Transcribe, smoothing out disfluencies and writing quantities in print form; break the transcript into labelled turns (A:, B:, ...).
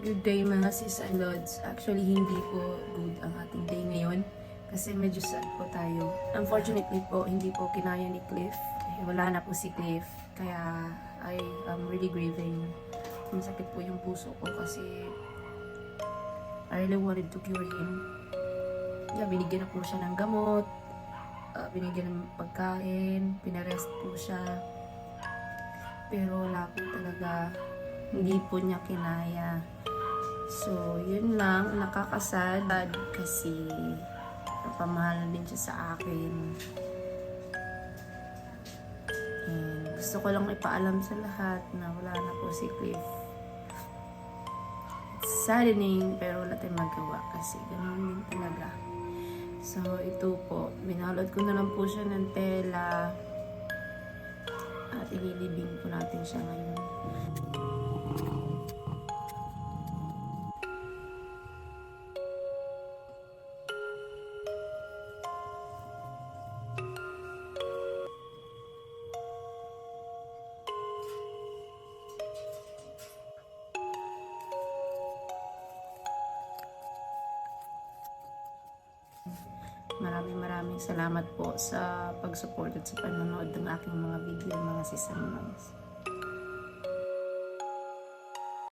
A: Good day mga sis and lods. Actually, hindi po good ang ating day ngayon kasi medyo sad po tayo. Unfortunately po, hindi po kinaya ni Cliff. Wala na po si Cliff. Kaya I am really grieving. Masakit po yung puso ko kasi I really wanted to cure him. Yeah, binigyan na po siya ng gamot, binigyan ng pagkain, pinarest po siya. Pero wala po talaga, hindi po niya kinaya. So, yun lang, nakakasad kasi napamahal din siya sa akin. And gusto ko lang ipaalam sa lahat na wala na po si Cliff. It's saddening, pero wala tayong magawa kasi ganun din talaga. So, ito po, binalot ko na lang po siya ng tela at ililibing po natin siya ngayon. Maraming salamat po sa pag-support at sa panonood ng aking mga video, mga sis and moms.